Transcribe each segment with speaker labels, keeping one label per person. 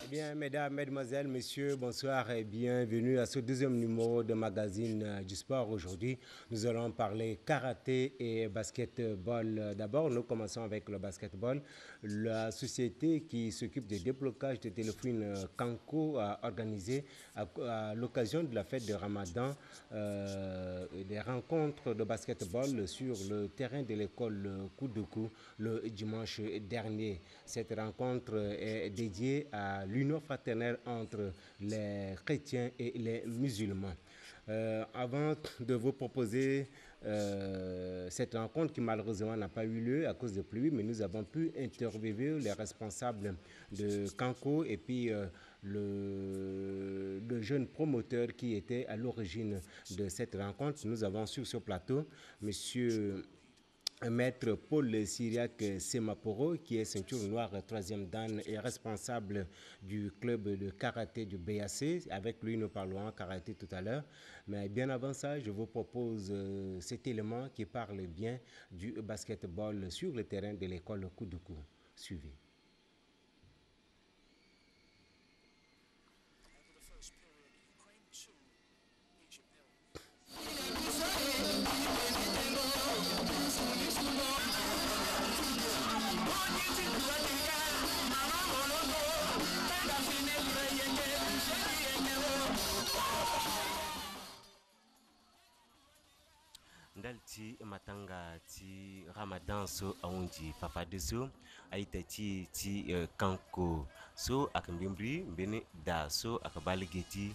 Speaker 1: Bien, mesdames, mesdemoiselles, messieurs, bonsoir et bienvenue à ce deuxième numéro de magazine du sport. Aujourd'hui, nous allons parler karaté et basketball. D'abord, nous commençons avec le basketball. La société qui s'occupe du déblocage des téléphones Kanko a organisé à l'occasion de la fête de Ramadan des rencontres de basketball sur le terrain de l'école Koudoukou le dimanche dernier. Cette rencontre est dédiée à l'union fraternelle entre les chrétiens et les musulmans. Avant de vous proposer cette rencontre qui malheureusement n'a pas eu lieu à cause de pluie, mais nous avons pu interviewer les responsables de Kanko et puis le jeune promoteur qui était à l'origine de cette rencontre. Nous avons sur ce plateau monsieur Maître Paul Syriac Semaporo, qui est ceinture noire 3e dan et responsable du club de karaté du BAC. Avec lui, nous parlerons karaté tout à l'heure. Mais bien avant ça, je vous propose cet élément qui parle bien du basketball sur le terrain de l'école Koudoukou. Suivez.
Speaker 2: Ndalti matanga ti Ramadan so aunji fafade so aita ti Kanko so akambimbri mbene da so akabaligeti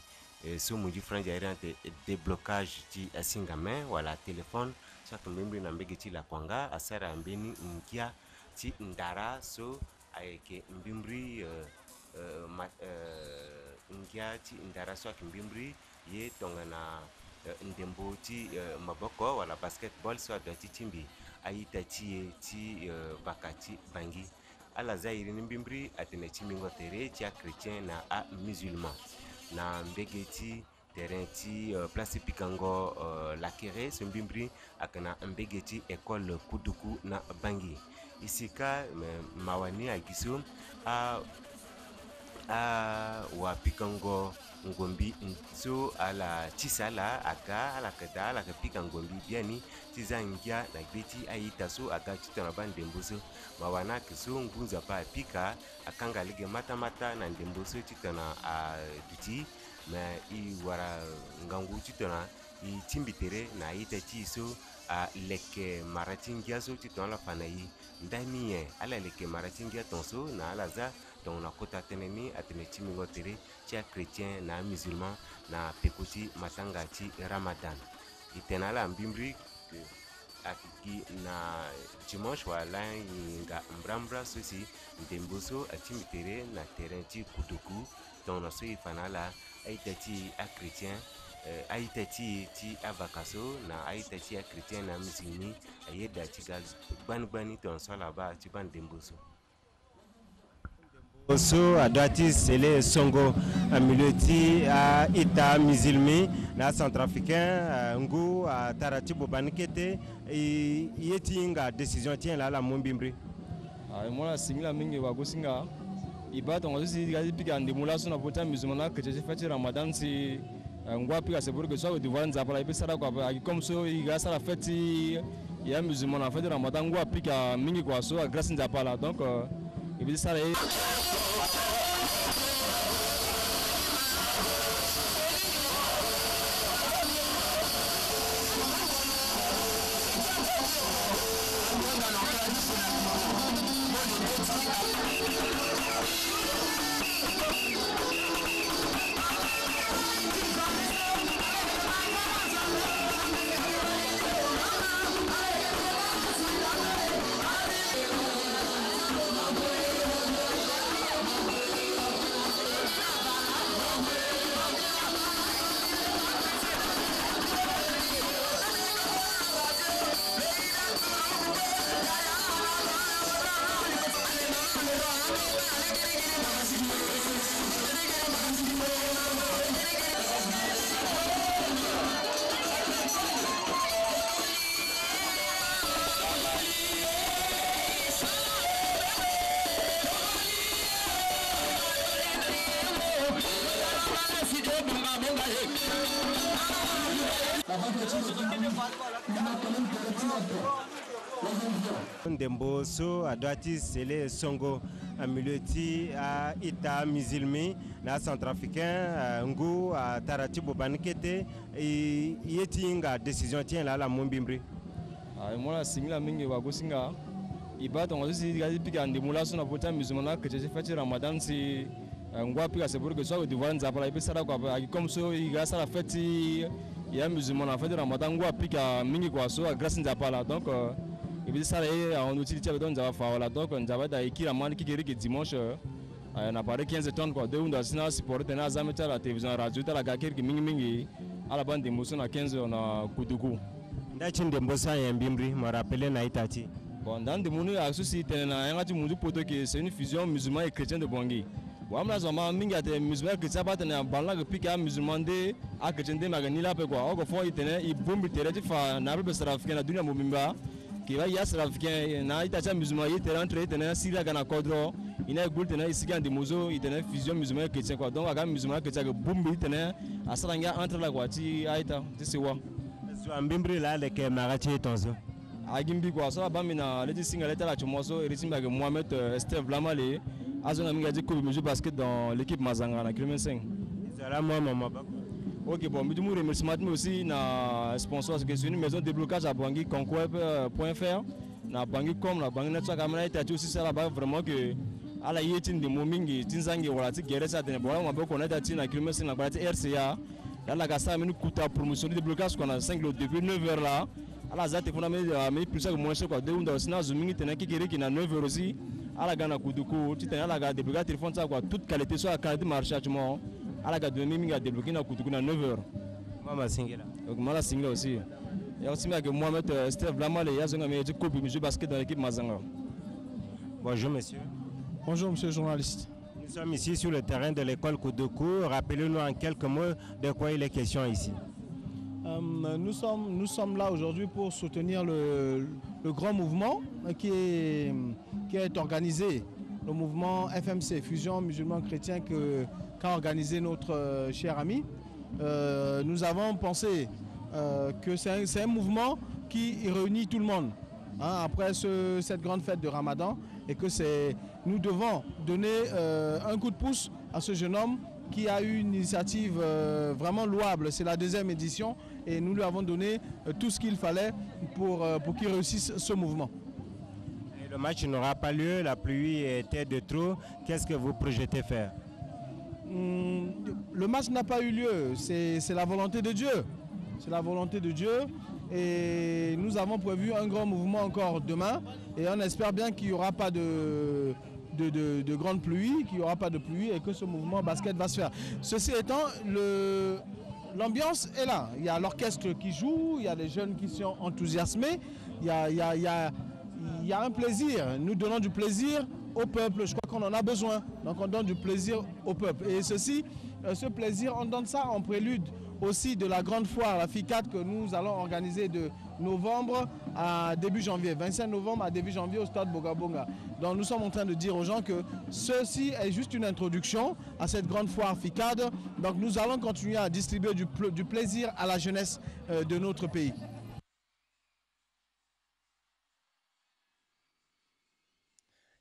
Speaker 2: so munji franja irante déblocage ti asingame wala téléphone so akambimbri na mbegeti la kwanga asara mbeni nkia ti ndara so ayeke mbimbri nkia ti ndara so akambimbri ye tongana ndembo ti maboko wala basketball so adati timbi aita ti bakati bangi ala zairi nimbimbri atene timingo tere ti chrétien na a musulman na mbegeti terrain ti place pikango la kere so mbimbri akana mbegeti école Koudoukou na bangi isika mawani agiso a wa pikango ngombi so ala tisala aka ala kada ala kapika ngombi biani tizangia na gbeti aita so aga chitana bandemboso mawana kiso ngunza pa pika akanga lige mata na ndemboso chitana a duti ma I wara ngangu chitana I timbitere na ita chiso a leke maratingia so chitana la fanayi ndani ala leke maratingia tonso na ala za donc na kota teneni atene timingo tere tia chrétien na musulman na pekoti matanga ti Ramadan itena la mbimbri akiki na dimanche wala nga mbrambra sosi ndemboso atimitere na terrain ti Koudoukou donc na so ifana la aitati a chrétien aitati ti avakaso na aitati a chrétien na musulmi ayeda ti gal gbani ton so la ba ti ban demboso
Speaker 1: So à droite c'est Songo à milieu ti à Ita musulmi na centrafricain ngu à Tarati Bobanikete et yeti nga décision tient là la mombimbri
Speaker 3: moi la singla mingi wa gosinga ibata ngozi gazi pika ndimula sona pota musulmana que j'ai fait Ramadan si ngwa pika c'est pour que soit de voir nzapala ipe sara kwa comme so iga sara fête ya musulmana fête Ramadan ngwa pika mingi kwa so grâce nzapala donc et puis ça
Speaker 1: Ndembo so à droite c'est les Songo à milieu à Ita Musulmi na centrafricain Ngou à Tarati Bobanikete et yetinga décision tient là la Mombimbri.
Speaker 3: Moi la singla mingi wa gosinga ibata ngo sisi gazi pika ndemula so na pota musulmana que j'ai fait Ramadan si ngwa pika c'est pour que soit de voir nzapala ipe sara kwa comme so iga sara fête ya musulmana fête Ramadan ngwa pika mingi kwa so grâce nzapala donc et puis ça on utilise avec nzapa fa donc nzapa da ikira mani kikeri que dimanche on a parlé 15 tonnes quoi de on doit sinon supporter na zameta la télévision radio ta la gakeri mingi mingi à la bande de motion à 15 on a kuduku
Speaker 1: ndachi ndembo sa ya Mbimbri me rappeler na Itati.
Speaker 3: Bon, dans des mondes à ceci, c'est une fusion musulman et chrétien de Bangui. Bon, on a zama mingi ate musulman chrétien pas tenir balna que pique musulman de à chrétien de maganila pe quoi. Au fond, il tenait il bombe terre fa na be sarafika na dunia mobimba qui va ya sarafika na itacha musulman il était rentré tenait sira kana kodro il a goûté tenait ici quand des mozo il tenait fusion musulman et chrétien quoi. Donc aga musulman chrétien que bombe il tenait à saranga entre la guati aita c'est quoi.
Speaker 1: Sur Mbimbri là les que marachi tonzo.
Speaker 3: Agimbi quoi ça va mina les singa l'état là chumoso et risimba que Mohamed Steve Lamale azona minga dit que je basket dans l'équipe Mazanga na kilomètre 5.
Speaker 1: Zara moi maman.
Speaker 3: OK bon mais du coup remercie mais aussi na sponsor parce que c'est une maison de déblocage à Bangui concours.fr na Bangui comme na Bangui network amana était aussi ça là-bas vraiment que à la yetin de momingi tinzangi wala ti gere ça de bon on va connaître ti na kilomètre 5 na ba RCA là la gasa minu kuta promotion de déblocage qu'on a 5 depuis 9h là. Ala zate kuna mais plus que moins quoi de unda sina zumingi tena kikiri kina 9 € aussi ala gana kuduku titana ala ga débloquer téléphone ça quoi toute qualité soit qualité marché chimo ala ga de mingi ga débloquer na kuduku na 9 €.
Speaker 1: Mama singela
Speaker 3: Donc mala singela aussi et aussi que Mohamed Steve Lamale ya zonga mais du coup je basket dans l'équipe Mazanga.
Speaker 1: Bonjour monsieur.
Speaker 4: Bonjour monsieur le journaliste.
Speaker 1: Nous sommes ici sur le terrain de l'école Koudoukou. Rappelez-nous en quelques mots de quoi il est question ici.
Speaker 4: Nous sommes là aujourd'hui pour soutenir le grand mouvement qui est organisé, le mouvement FMC, Fusion Musulman Chrétien, qu'a organisé notre cher ami. Nous avons pensé que c'est un mouvement qui réunit tout le monde après cette grande fête de Ramadan et que nous devons donner un coup de pouce à ce jeune homme qui a eu une initiative vraiment louable. C'est la 2e édition et nous lui avons donné tout ce qu'il fallait pour qu'il réussisse ce mouvement.
Speaker 1: Et le match n'aura pas lieu, la pluie était de trop. Qu'est-ce que vous projetez faire?
Speaker 4: Le match n'a pas eu lieu, c'est la volonté de Dieu. C'est la volonté de Dieu et nous avons prévu un grand mouvement encore demain et on espère bien qu'il n'y aura pas de grande pluie, qu'il n'y aura pas de pluie et que ce mouvement basket va se faire. Ceci étant, l'ambiance est là. Il y a l'orchestre qui joue, il y a des jeunes qui sont enthousiasmés, il y a un plaisir. Nous donnons du plaisir au peuple. Je crois qu'on en a besoin. Donc on donne du plaisir au peuple. Et ce plaisir, on donne ça en prélude aussi de la grande foire, la FICAT, que nous allons organiser de novembre à début janvier, 25 novembre à début janvier au stade Bogabonga. Donc nous sommes en train de dire aux gens que ceci est juste une introduction à cette grande foire FICAD. Donc nous allons continuer à distribuer du plaisir à la jeunesse de notre pays.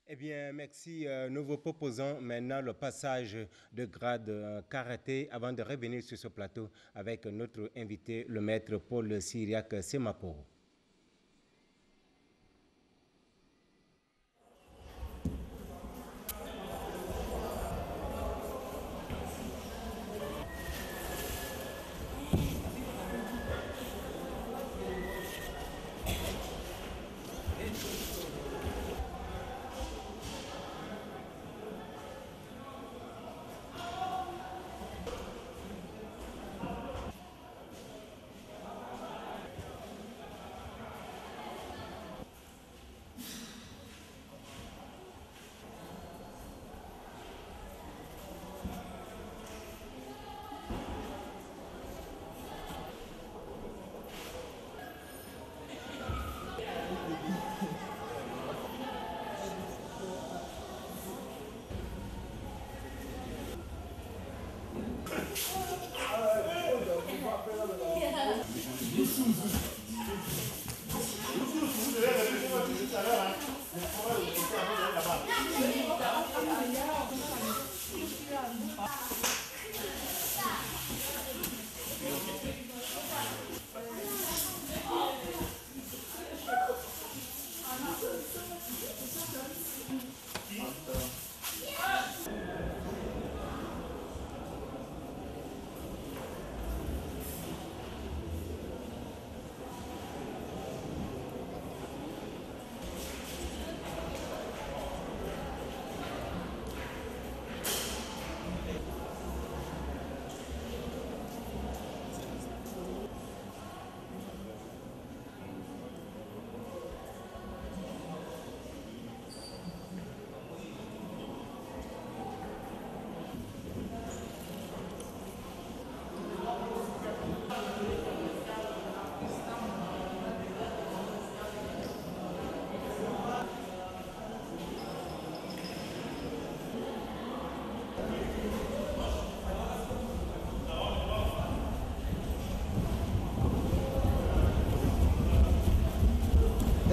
Speaker 1: Eh bien, merci. Nous vous proposons maintenant le passage de grade karaté avant de revenir sur ce plateau avec notre invité, le maître Paul Syriac Semapo.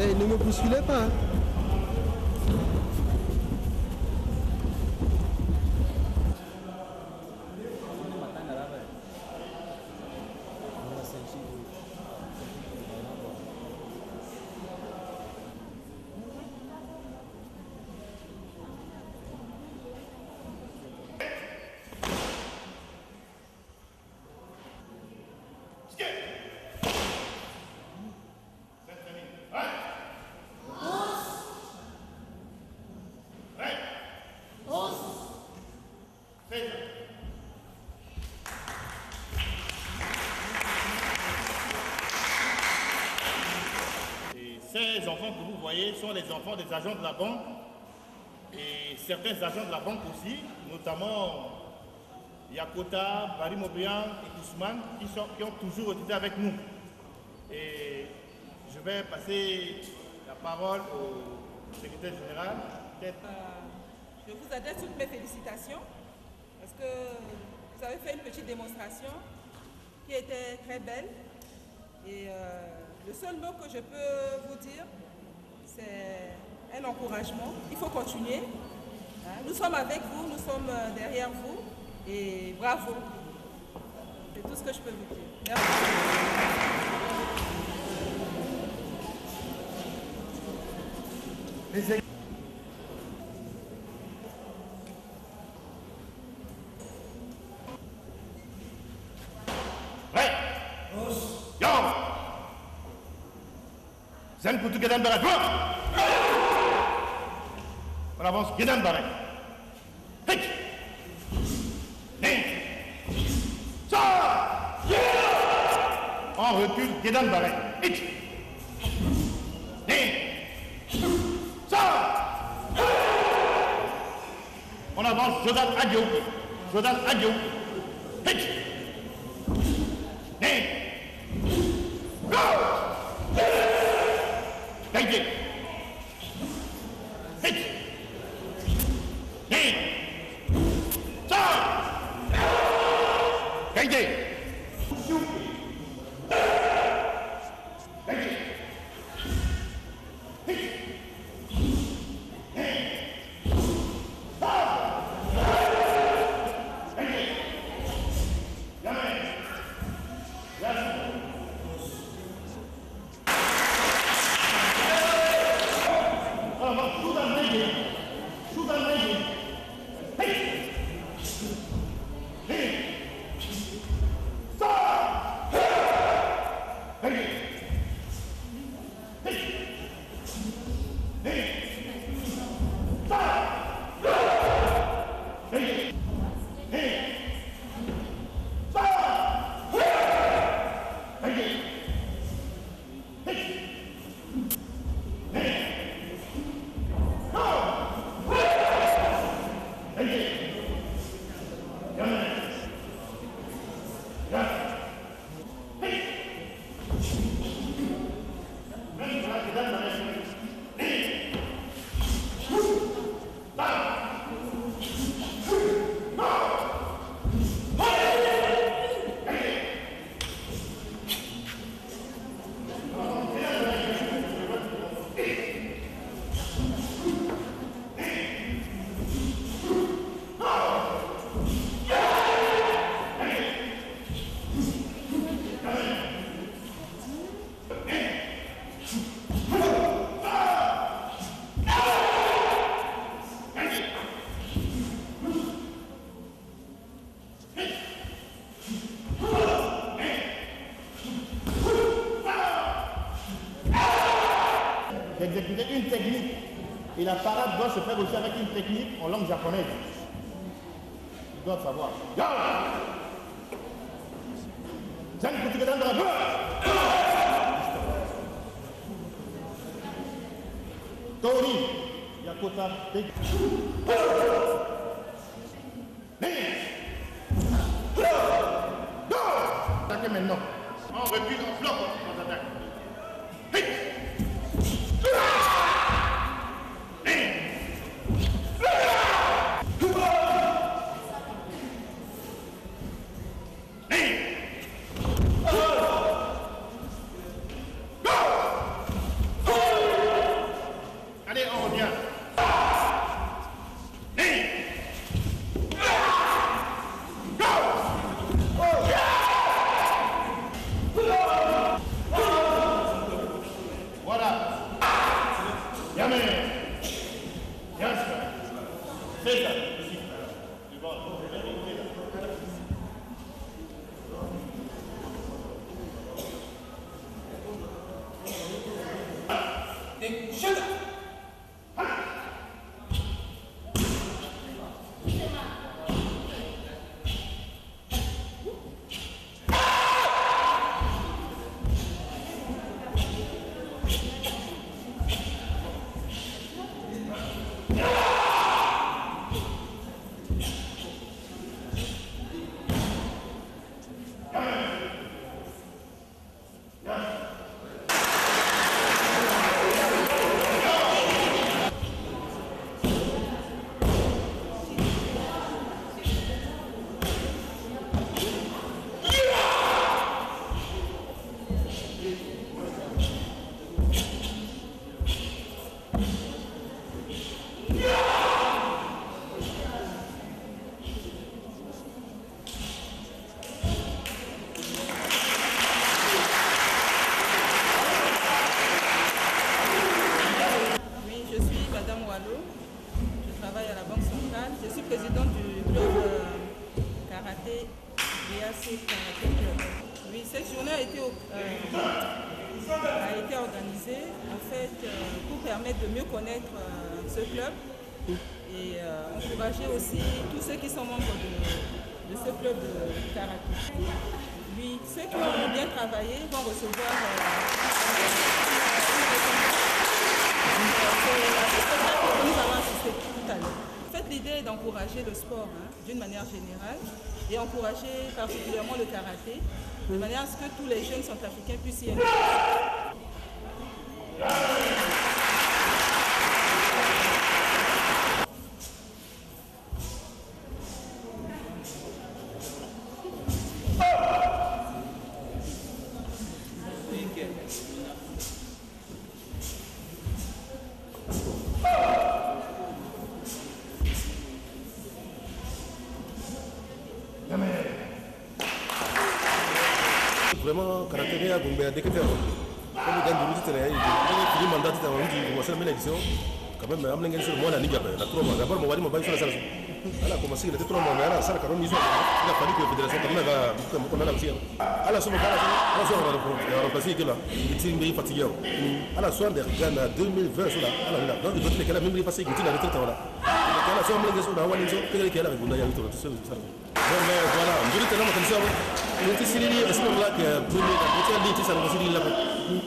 Speaker 5: Eh, ne me bousculez pas. Hein.
Speaker 6: Ces enfants que vous voyez sont les enfants des agents de la banque et certains agents de la banque aussi, notamment Yakota, Barry Mobian et Ousmane, qui ont toujours été avec nous. Et je vais passer la parole au secrétaire général.
Speaker 7: Je vous adresse toutes mes félicitations parce que vous avez fait une petite démonstration qui était très belle. Et le seul mot que je peux vous dire, c'est un encouragement. Il faut continuer. Hein? Nous sommes avec vous, nous sommes derrière vous. Et bravo. C'est tout ce que je peux vous dire. Merci.
Speaker 6: Zen Koutou Gedan Barak. On avance Gedan Barak. Hit. Hit. Ça. On recule Gedan Barak. Hit. Hit. Ça. On avance Jordan Adio. Jordan Adio. Hit. Hit. Go. Gagne. Hit. Hit. Ça. Gagne. Gagne. Hit. D'exécuter une technique et la parade doit se faire aussi avec une technique en langue japonaise. Ils doivent savoir. Tori, Yakota, attaquez maintenant. On recule, on bloque, on attaque. Yamé. Yamé. C'est ça.
Speaker 7: Oui, cette journée a été organisée en fait pour permettre de mieux connaître ce club et encourager aussi tous ceux qui sont membres de ce club de karaté. Oui, ceux qui ont bien travaillé vont recevoir nous avons assisté tout à l'heure. En fait, l'idée est d'encourager le sport d'une manière générale et encourager particulièrement le karaté, de manière à ce que tous les jeunes centrafricains puissent y intégrer.
Speaker 5: Vraiment, caractère à Gombe à décréter. Comme il gagne du titre, il a fini mandat de commencer la élection. Quand même, il a moi la Ligue, la 3 mois. D'abord, mon mari sur la salle. Elle a commencé, il était 3 mois, mais elle a salle car on il a fallu que la fédération comme on a aussi. À la somme, on a remplacé que là, il était fatigué. À la soirée, il a 2020 sur la. Donc, il faut que la même passé qui était la retraite. À la soirée, on a une qu'elle a répondu à tout ça. Voilà, je dis tellement attention. Il était sérieux, est-ce que là que premier ça va se là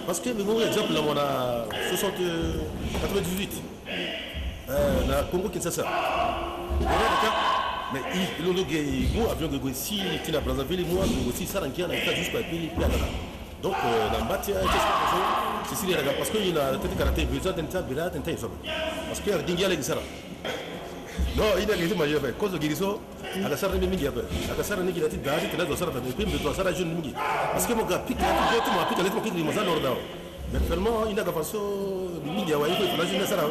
Speaker 5: parce que bon exemple là on a 98 na Congo Kinshasa. Mais il ont gagné moi avion que si tu n'as Brazzaville moi aussi ça rankia na juste pas pays donc dans Batia c'est sérieux parce que il a tête karaté besoin d'un tas de là parce que dingia les ça. Non, il a été majeur. Cause de guérison, à la salle de Mingi, à la salle de Mingi, il a été là dans sa salle de prime de toi, Sarah Jeune Mingi. Parce que mon gars, pique, tout le monde qui est dans l'ordre. Mais finalement, il a pas fait Mingi, il faut la jeune Sarah.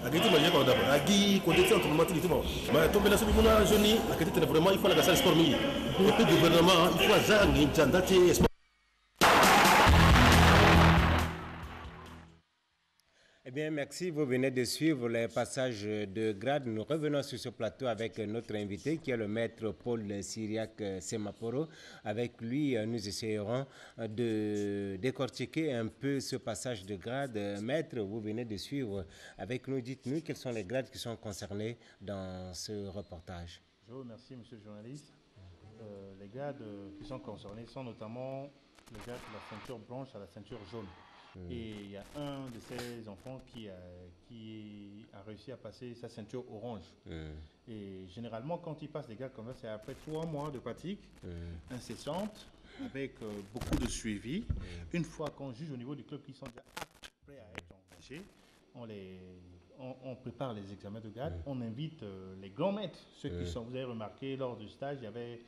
Speaker 5: A été majeur d'abord. A Guy, qu'on était entre le matin et tout le monde. Mais tombé là, c'est pour la jeune, à côté de vraiment, il faut la salle sport Mingi. Et puis, le gouvernement, il faut Zang, Jandati, sport.
Speaker 1: Eh bien, merci. Vous venez de suivre les passages de grade. Nous revenons sur ce plateau avec notre invité qui est le maître Paul Cyriaque Semaporo. Avec lui, nous essayerons de décortiquer un peu ce passage de grade. Maître, vous venez de suivre avec nous. Dites-nous quels sont les grades qui sont concernés dans ce reportage.
Speaker 8: Je vous remercie, monsieur le journaliste. Les grades qui sont concernés sont notamment les grades de la ceinture blanche à la ceinture jaune. Et il y a un de ces enfants qui a réussi à passer sa ceinture orange. Et généralement, quand il passe des grades comme ça, c'est après 3 mois de pratique incessante, avec beaucoup de suivi. Une fois qu'on juge au niveau du club qu'ils sont déjà prêts à être engagés, on prépare les examens de grade, on invite les grands maîtres, ceux qui sont, vous avez remarqué, lors du stage, il y avait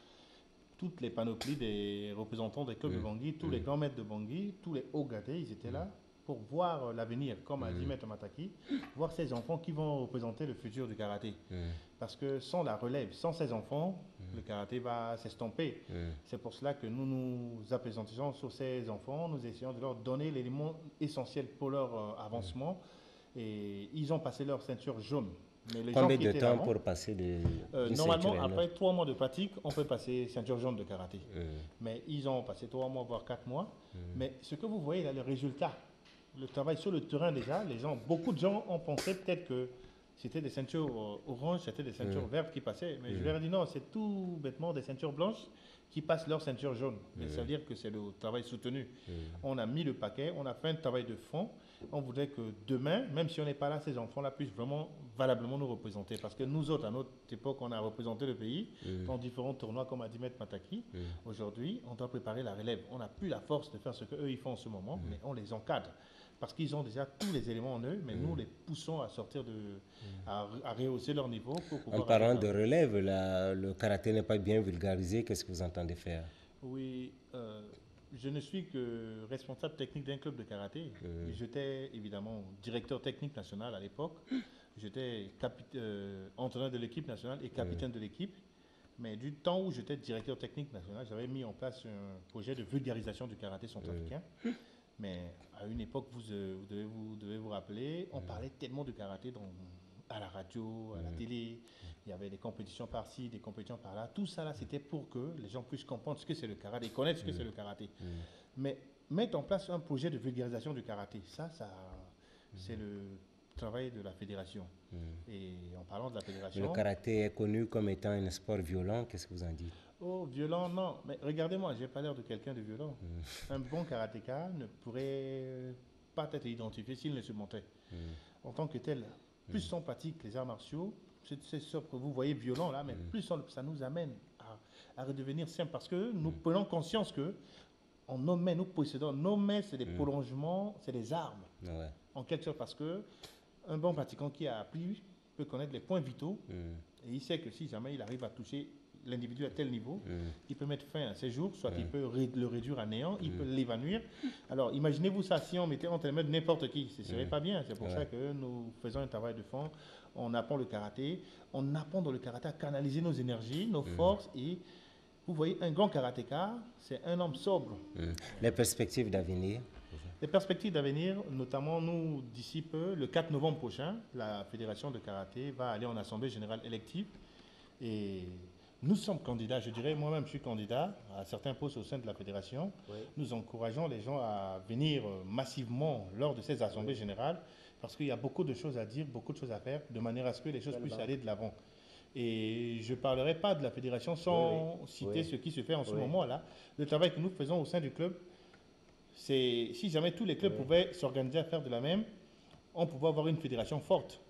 Speaker 8: toutes les panoplies des représentants des clubs de Bangui, tous les grands maîtres de Bangui, tous les hauts gradés, ils étaient là pour voir l'avenir, comme a dit Maître Mataki, voir ces enfants qui vont représenter le futur du karaté. Parce que sans la relève, sans ces enfants, le karaté va s'estomper. C'est pour cela que nous nous appesantissons sur ces enfants, nous essayons de leur donner l'élément essentiel pour leur avancement. Et ils ont passé leur ceinture jaune. Mais les
Speaker 1: Combien
Speaker 8: gens qui
Speaker 1: de
Speaker 8: étaient
Speaker 1: temps
Speaker 8: là-bas,
Speaker 1: pour passer de
Speaker 8: normalement,
Speaker 1: ceinture à une
Speaker 8: après
Speaker 1: autre?
Speaker 8: 3 mois de pratique, on peut passer ceinture jaune de karaté. Mais ils ont passé 3 mois, voire 4 mois. Mais ce que vous voyez là, le résultat, le travail sur le terrain déjà, beaucoup de gens ont pensé peut-être que c'était des ceintures oranges, c'était des ceintures vertes qui passaient. Mais je leur ai dit non, c'est tout bêtement des ceintures blanches qui passent leur ceinture jaune. Mais ça veut dire que c'est le travail soutenu. On a mis le paquet, on a fait un travail de fond. On voudrait que demain, même si on n'est pas là, ces enfants-là puissent vraiment valablement nous représenter. Parce que nous autres, à notre époque, on a représenté le pays dans différents tournois, comme a dit Maître Mataki. Aujourd'hui, on doit préparer la relève. On n'a plus la force de faire ce qu'eux, ils font en ce moment, mais on les encadre. Parce qu'ils ont déjà tous les éléments en eux, mais nous les poussons à sortir à rehausser leur niveau. Pour pouvoir
Speaker 1: en parlant de relève, le karaté n'est pas bien vulgarisé. Qu'est-ce que vous entendez faire?
Speaker 8: Oui, je ne suis que responsable technique d'un club de karaté. J'étais évidemment directeur technique national à l'époque. J'étais entraîneur de l'équipe nationale et capitaine de l'équipe. Mais du temps où j'étais directeur technique national, j'avais mis en place un projet de vulgarisation du karaté centrafricain. Mais à une époque, vous devez vous rappeler, on parlait tellement de karaté à la radio, à la télé. Il y avait des compétitions par-ci, des compétitions par-là. Tout ça, là, c'était pour que les gens puissent comprendre ce que c'est le karaté, connaître ce que c'est le karaté. Mais mettre en place un projet de vulgarisation du karaté, ça c'est le travail de la fédération. Et en parlant de la fédération...
Speaker 1: Le karaté est connu comme étant un sport violent. Qu'est-ce que vous en dites?
Speaker 8: Oh, violent, non. Mais regardez-moi, je n'ai pas l'air de quelqu'un de violent. Un bon karatéka ne pourrait pas être identifié s'il ne se montrait. En tant que tel, plus on pratique les arts martiaux, c'est ce que vous voyez violent là, mais plus ça nous amène à redevenir simple. Parce que nous prenons conscience que nos mains, nous possédons, nos mains, c'est des prolongements, c'est des armes. En quelque sorte, parce que un bon pratiquant qui a appris peut connaître les points vitaux et il sait que si jamais il arrive à toucher l'individu à tel niveau, il peut mettre fin à ses jours, soit il peut le réduire à néant, il peut l'évanouir. Alors imaginez-vous ça, si on mettait entre les mains de n'importe qui, ce ne serait pas bien. C'est pour ça que nous faisons un travail de fond, on apprend le karaté, on apprend dans le karaté à canaliser nos énergies, nos forces, et vous voyez, un grand karatéka, c'est un homme sobre.
Speaker 1: Les perspectives d'avenir?
Speaker 8: Les perspectives d'avenir, notamment nous, d'ici peu, le 4 novembre prochain, la Fédération de karaté va aller en assemblée générale élective et nous sommes candidats, je dirais, moi-même je suis candidat à certains postes au sein de la fédération. Nous encourageons les gens à venir massivement lors de ces assemblées générales parce qu'il y a beaucoup de choses à dire, beaucoup de choses à faire, de manière à ce que les choses puissent aller de l'avant. Et je ne parlerai pas de la fédération sans citer ce qui se fait en ce moment-là. Le travail que nous faisons au sein du club, c'est si jamais tous les clubs pouvaient s'organiser à faire de la même, on pouvait avoir une fédération forte.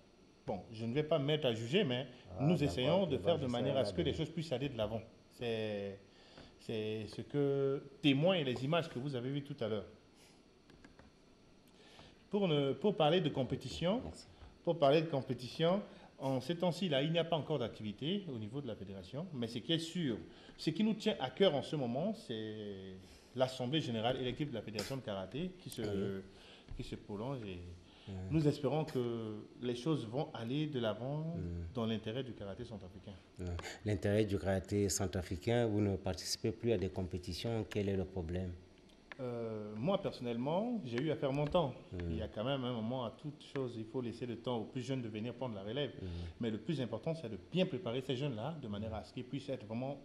Speaker 8: Bon, je ne vais pas me mettre à juger, mais nous essayons de faire de manière à ce que les choses puissent aller de l'avant. C'est ce que témoignent les images que vous avez vues tout à l'heure. Pour parler de compétition, en ces temps-ci, là, il n'y a pas encore d'activité au niveau de la fédération, mais ce qui est sûr, ce qui nous tient à cœur en ce moment, c'est l'Assemblée générale élective de la Fédération de karaté qui se prolonge et nous espérons que les choses vont aller de l'avant dans l'intérêt du karaté centrafricain.
Speaker 1: L'intérêt du karaté centrafricain, vous ne participez plus à des compétitions, quel est le problème?
Speaker 8: Moi, personnellement, j'ai eu à faire mon temps. Il y a quand même un moment à toute chose, il faut laisser le temps aux plus jeunes de venir prendre la relève. Mais le plus important, c'est de bien préparer ces jeunes-là de manière à ce qu'ils puissent être vraiment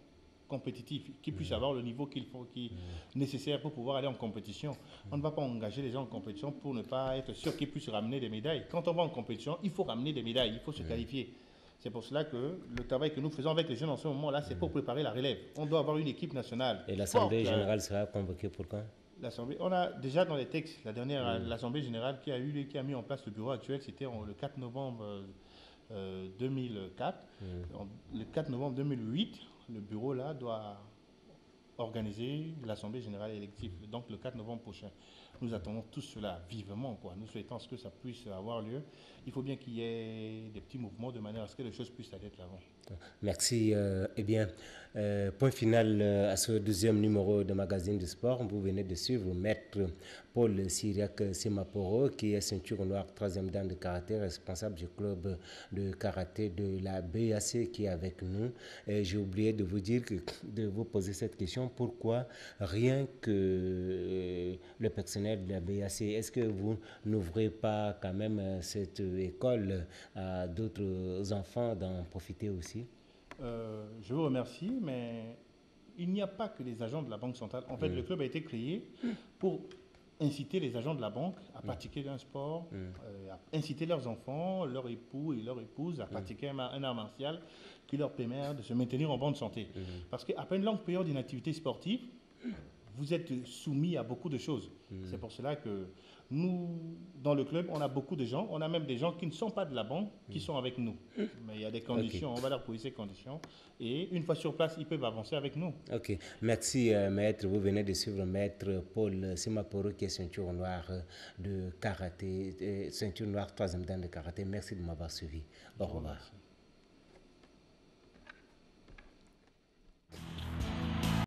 Speaker 8: compétitifs, qu'ils puissent avoir le niveau qui est nécessaire pour pouvoir aller en compétition. On ne va pas engager les gens en compétition pour ne pas être sûr qu'ils puissent ramener des médailles. Quand on va en compétition, il faut ramener des médailles, il faut se qualifier. C'est pour cela que le travail que nous faisons avec les jeunes en ce moment-là, c'est pour préparer la relève. On doit avoir une équipe nationale.
Speaker 1: Et l'Assemblée générale sera convoquée pour quand?
Speaker 8: L'Assemblée, on a déjà dans les textes, la dernière, l'Assemblée générale qui a mis en place le bureau actuel, c'était le 4 novembre 2004. Le 4 novembre 2008, le bureau là doit organiser l'Assemblée générale élective, donc le 4 novembre prochain. Nous attendons tout cela vivement, quoi. Nous souhaitons que ça puisse avoir lieu. Il faut bien qu'il y ait des petits mouvements de manière à ce que les choses puissent aller de l'avant.
Speaker 1: Merci. Eh bien, point final à ce deuxième numéro de Magazine du Sport. Vous venez de suivre Maître Paul Cyriaque Semaporo, qui est ceinture noire 3e dan de karaté, responsable du club de karaté de la BAC qui est avec nous. J'ai oublié de vous dire, de vous poser cette question. Pourquoi rien que le personnel professionnels de la BAC, est-ce que vous n'ouvrez pas quand même cette école à d'autres enfants d'en profiter aussi?
Speaker 8: Je vous remercie, mais il n'y a pas que les agents de la Banque centrale. En fait, le club a été créé pour inciter les agents de la banque à pratiquer un sport, à inciter leurs enfants, leurs époux et leurs épouses à pratiquer un art martial qui leur permet de se maintenir en bonne santé. Parce qu'après une longue période d'inactivité sportive, vous êtes soumis à beaucoup de choses. C'est pour cela que nous, dans le club, on a beaucoup de gens. On a même des gens qui ne sont pas de la banque, qui sont avec nous. Mais il y a des conditions, on va leur poser ces conditions. Et une fois sur place, ils peuvent avancer avec nous.
Speaker 1: Ok, merci maître. Vous venez de suivre maître Paul Simaporo qui est ceinture noire de karaté, ceinture noire 3e dan de karaté. Merci de m'avoir suivi. Au revoir.